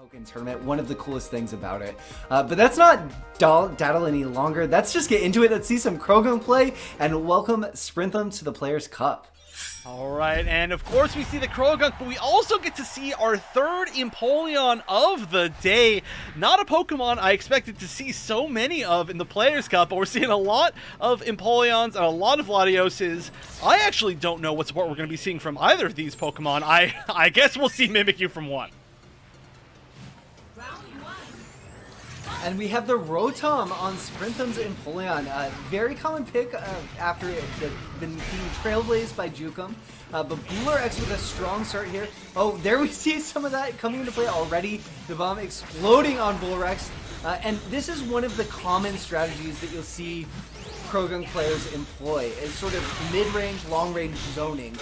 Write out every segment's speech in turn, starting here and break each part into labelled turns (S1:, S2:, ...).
S1: Pokken tournament, one of the coolest things about it. But that's not daddle any longer. Let's just get into it. Let's see some Krogan play and welcome Sprinthem to the Players' Cup.
S2: Alright, and of course we see the Krogan, but we also get to see our third Empoleon of the day. Not a Pokemon I expected to see so many of in the Players' Cup, but we're seeing a lot of Empoleons and a lot of Latioses. I actually don't know what support we're going to be seeing from either of these Pokemon. I guess we'll see Mimikyu from one.
S1: And we have the Rotom on Sprinthem's Empoleon. Very common pick after it been being trailblazed by Jukum. But Boolerex with a strong start here. Oh, there we see some of that coming into play already. The bomb exploding on Boolerex. And this is one of the common strategies that you'll see Krogan players employ, is sort of mid-range, long-range zoning,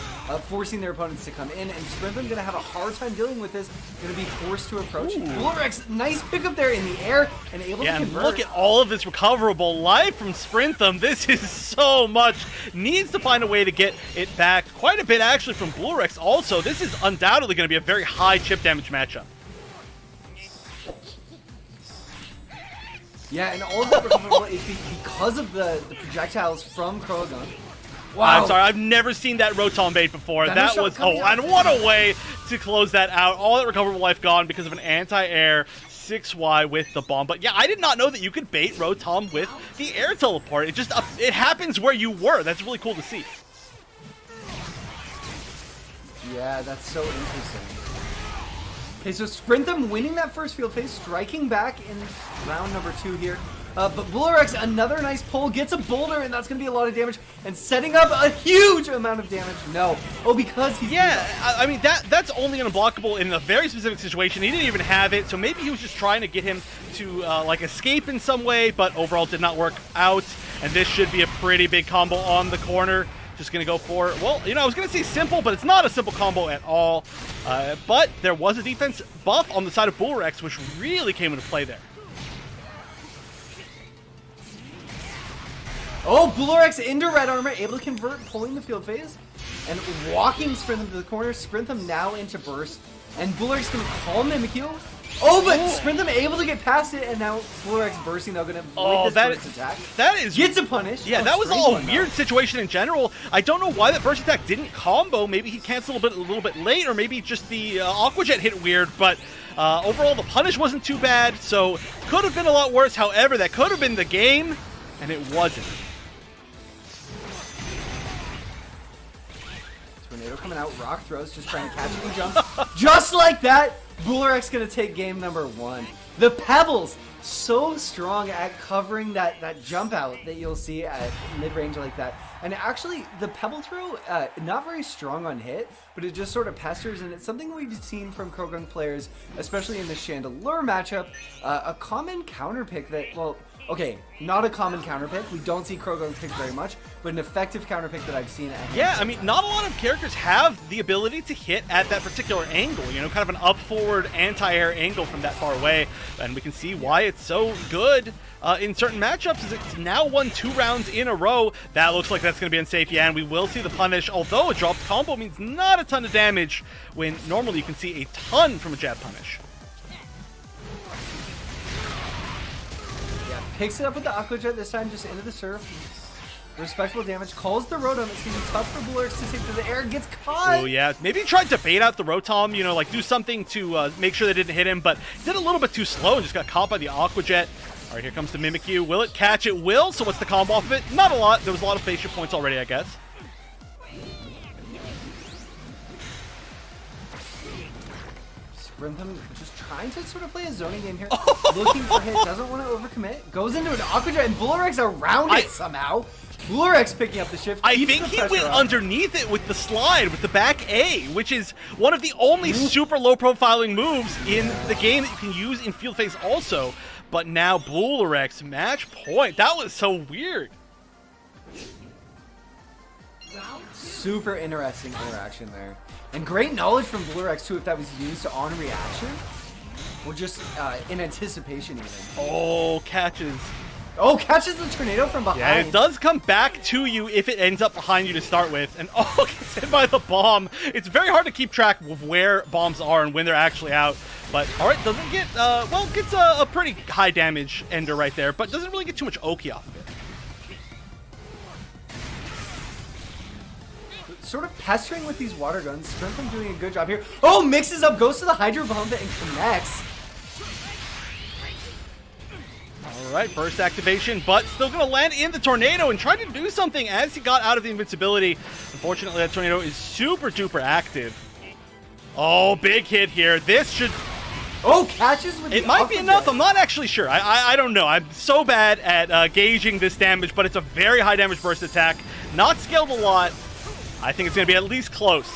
S1: forcing their opponents to come in, and Sprinthem gonna have a hard time dealing with this, gonna be forced to approach. Boolerex, nice pickup there in the air, and able to convert.
S2: Look at all of this recoverable life from Sprinthem. This is so much. Needs to find a way to get it back. Quite a bit, actually, from Boolerex also. This is undoubtedly gonna be a very high chip damage matchup.
S1: Yeah, and all of that recoverable is because of the projectiles from Krogan.
S2: Wow. I'm sorry, I've never seen that Rotom bait before. That was, and what a way to close that out. All that recoverable life gone because of an anti-air 6Y with the bomb. But yeah, I did not know that you could bait Rotom with the air teleport. It just, it happens where you were. That's really cool to see.
S1: Yeah, that's so interesting. Okay, so Sprinthem winning that first field phase, striking back in round number 2 here. But Boolerex, another nice pull, gets a boulder, and that's going to be a lot of damage, and setting up a huge amount of damage. No. Oh, because he's...
S2: Yeah, I mean, that's only unblockable in a very specific situation. He didn't even have it, so maybe he was just trying to get him to, like, escape in some way, but overall did not work out. And this should be a pretty big combo on the corner. Just going to go for, well, you know, I was going to say simple, but it's not a simple combo at all. But there was a defense buff on the side of Boolerex, which really came into play there.
S1: Oh, Boolerex into red armor, able to convert, pulling the field phase, and walking Sprinthem to the corner. Sprinthem now into burst, and Boolerex going to call Mimikyu. Oh, but Sprinthem able to get past it, and now Boolerex bursting, though, going to avoid this burst attack.
S2: That is...
S1: Gets a punish.
S2: Yeah, that was all a weird situation in general. I don't know why that burst attack didn't combo. Maybe he canceled a little bit late, or maybe just the Aqua Jet hit weird, but overall the punish wasn't too bad, so could have been a lot worse. However, that could have been the game, and it wasn't.
S1: Tornado coming out, rock throws, just trying to catch him. He jumps. Just like that, Boolerex going to take game number 1. The Pebbles, so strong at covering that jump out that you'll see at mid-range like that. And actually, the Pebble throw, not very strong on hit, but it just sort of pesters, and it's something we've seen from Krogan players, especially in the Chandelure matchup. A common counter pick that, well, okay, not a common counter pick. We don't see Krogan pick very much, but an effective counter pick that I've seen.
S2: Yeah, I mean, not a lot of characters have the ability to hit at that particular angle, you know, kind of an up-forward anti-air angle from that far away, and we can see why it's so good in certain matchups, as it's now won 2 rounds in a row. That looks like that's going to be unsafe, yeah, and we will see the punish, although a dropped combo means not a ton of damage, when normally you can see a ton from a jab punish.
S1: Picks it up with the Aqua Jet this time, just into the surf. Respectable damage. Calls the Rotom. It's going to be tough for Boolerex to take to the air. Gets caught.
S2: Oh, yeah. Maybe he tried to bait out the Rotom, you know, like do something to make sure they didn't hit him, but did a little bit too slow and just got caught by the Aqua Jet. All right, here comes the Mimikyu. Will it catch? It will. So what's the combo off of it? Not a lot. There was a lot of face shift points already, I guess.
S1: Sprinthem just trying to sort of play a zoning game here. Looking for hit, doesn't want to overcommit. Goes into an Aqua Jet, and Boolerex around it somehow. Boolerex picking up the shift.
S2: I think he went underneath it with the slide, with the back A, which is one of the only super low profiling moves in the game that you can use in field phase also. But now Boolerex, match point. That was so weird.
S1: Super interesting interaction there. And great knowledge from Boolerex too, if that was used on reaction. Or just in anticipation even.
S2: Oh, catches
S1: Oh, catches the tornado from behind.
S2: Yeah, it does come back to you if it ends up behind you to start with. And oh, gets hit by the bomb. It's very hard to keep track of where bombs are and when they're actually out. But alright, doesn't get, well, gets a pretty high damage ender right there, but doesn't really get too much Oki off of it.
S1: Sort of pestering with these water guns. Sprinthem doing a good job here. Oh, mixes up, goes to the Hydro Bomb and connects.
S2: Alright, burst activation, but still going to land in the tornado and try to do something as he got out of the invincibility. Unfortunately, that tornado is super duper active. Oh, big hit here. This should...
S1: Oh, catches with
S2: it might be enough. I'm not actually sure. I don't know. I'm so bad at gauging this damage, but it's a very high damage burst attack. Not scaled a lot. I think it's going to be at least close.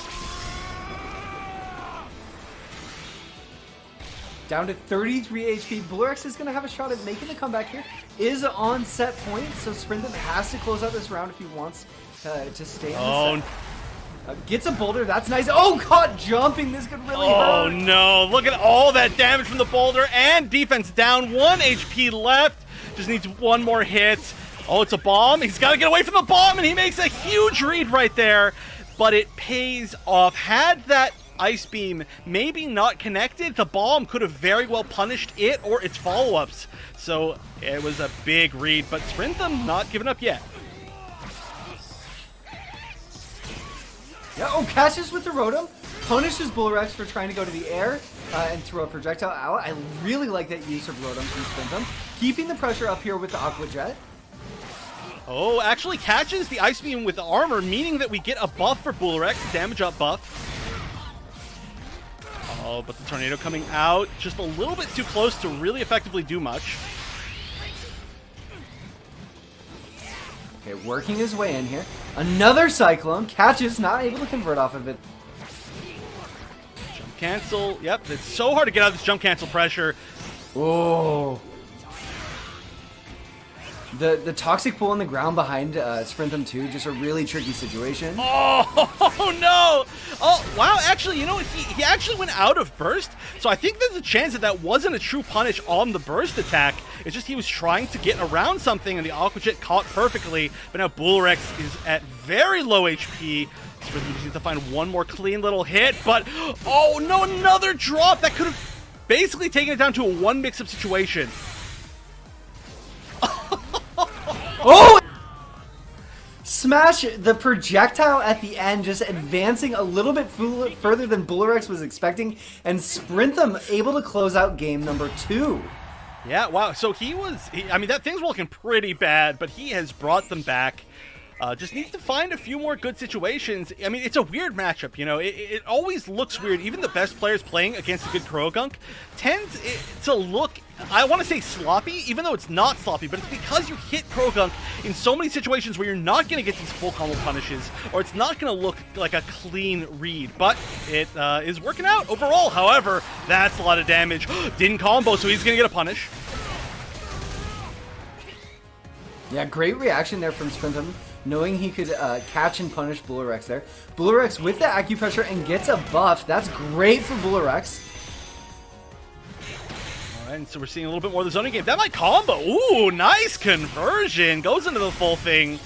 S1: Down to 33 HP. Boolerex is going to have a shot at making the comeback here. Is on set point, so Sprinthem has to close out this round if he wants to stay in the set. Gets a boulder. That's nice. Oh, caught jumping. This could really hurt.
S2: Oh, no. Look at all that damage from the boulder. And defense down. 1 HP left. Just needs one more hit. Oh, it's a bomb. He's got to get away from the bomb, and he makes a huge read right there. But it pays off. Had that ice beam maybe not connected, the bomb could have very well punished it or its follow-ups. So it was a big read, but Sprinthem not giving up yet.
S1: Yeah, oh, catches with the Rotom. Punishes Boolerex for trying to go to the air and throw a projectile out. I really like that use of Rotom from Sprinthem. Keeping the pressure up here with the Aqua Jet.
S2: Oh, actually catches the Ice Beam with the armor, meaning that we get a buff for Boolerex, damage up buff. Oh, but the Tornado coming out just a little bit too close to really effectively do much.
S1: Okay, working his way in here. Another Cyclone. Catches, not able to convert off of it.
S2: Jump cancel. Yep, it's so hard to get out of this jump cancel pressure.
S1: Oh. The Toxic Pool on the ground behind Sprinthem 2, just a really tricky situation.
S2: Oh, no! Oh, wow, actually, you know what? He actually went out of burst, so I think there's a chance that that wasn't a true punish on the burst attack. It's just he was trying to get around something, and the Aqua Jet caught perfectly, but now Boolerex is at very low HP. Sprinthem just needs to find one more clean little hit, but, oh no, another drop! That could have basically taken it down to a one mix-up situation.
S1: Oh! Smash the projectile at the end, just advancing a little bit further than Boolerex was expecting, and Sprinthem able to close out game number 2.
S2: Yeah, wow. So I mean, that things were looking pretty bad, but he has brought them back. Just needs to find a few more good situations. I mean, it's a weird matchup, you know. It always looks weird. Even the best players playing against a good Krogunk tends to look, I want to say sloppy, even though it's not sloppy, but it's because you hit Krogunk in so many situations where you're not going to get these full combo punishes, or it's not going to look like a clean read. But it is working out overall. However, that's a lot of damage. Didn't combo, so he's going to get a punish.
S1: Yeah, great reaction there from Sprinthem, knowing he could catch and punish Boolerex there. Boolerex with the acupressure and gets a buff. That's great for Boolerex.
S2: Alright, and so we're seeing a little bit more of the zoning game. That might combo. Ooh, nice conversion. Goes into the full thing.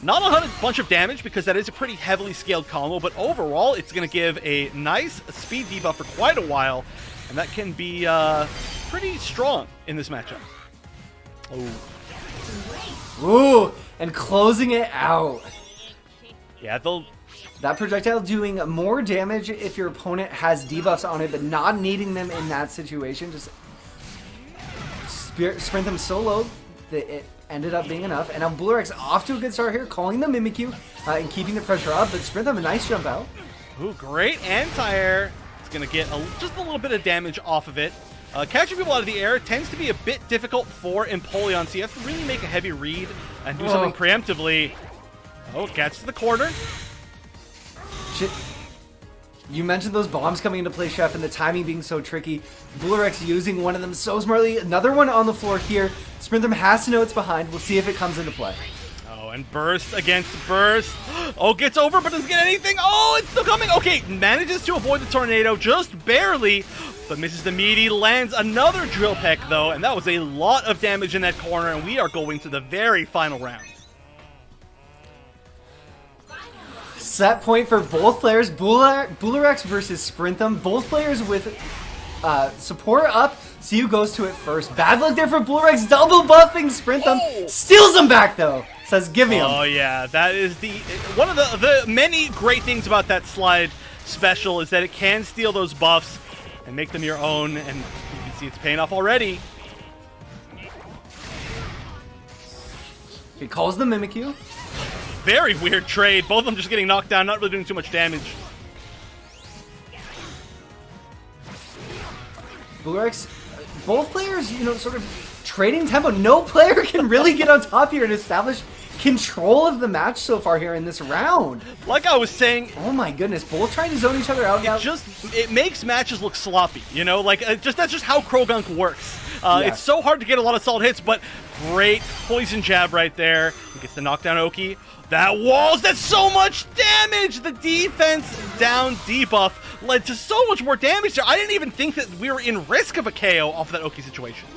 S2: Not a bunch of damage because that is a pretty heavily scaled combo, but overall it's going to give a nice speed debuff for quite a while, and that can be pretty strong in this matchup. Oh.
S1: Ooh, and closing it out.
S2: Yeah,
S1: that projectile doing more damage if your opponent has debuffs on it, but not needing them in that situation. Just sprint them so low that it ended up being enough. And now Boolerex off to a good start here, calling the Mimikyu and keeping the pressure up, but Sprinthem a nice jump out.
S2: Ooh, great anti-air. It's going to get just a little bit of damage off of it. Catching people out of the air tends to be a bit difficult for Empoleon, so you have to really make a heavy read and do something preemptively. Oh, gets to the corner.
S1: Shit. You mentioned those bombs coming into play, Chef, and the timing being so tricky. Boolerex using one of them so smartly. Another one on the floor here. Sprinthem has to know it's behind. We'll see if it comes into play.
S2: Oh, and burst against burst. Oh, gets over, but doesn't get anything. Oh, it's still coming. Okay, manages to avoid the tornado just barely, but misses the meaty, lands another drill peck though, and that was a lot of damage in that corner, and we are going to the very final round.
S1: Set point for both players, Boolerex versus Sprinthem. Both players with support up. Cu goes to it first. Bad luck there for Boolerex, double buffing Sprinthem. Steals him back though. Says, give me him.
S2: Oh yeah, that is one of the many great things about that slide special is that it can steal those buffs and make them your own, and you can see it's paying off already.
S1: He calls the Mimikyu.
S2: Very weird trade. Both of them just getting knocked down, not really doing too much damage.
S1: Boolerex, both players, you know, sort of trading tempo. No player can really get on top here and establish control of the match so far here in this round.
S2: Like I was saying,
S1: oh my goodness, both trying to zone each other out now.
S2: It makes matches look sloppy, you know, like that's just how Krogunk works. It's so hard to get a lot of solid hits, but great poison jab right there. He gets the knockdown Oki. That walls, that's so much damage! The defense down debuff led to so much more damage there. I didn't even think that we were in risk of a KO off of that Oki situation.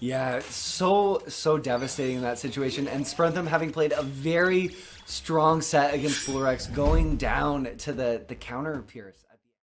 S1: Yeah, so devastating in that situation. And Sprinthem having played a very strong set against Boolerex, going down to the counter Pierce.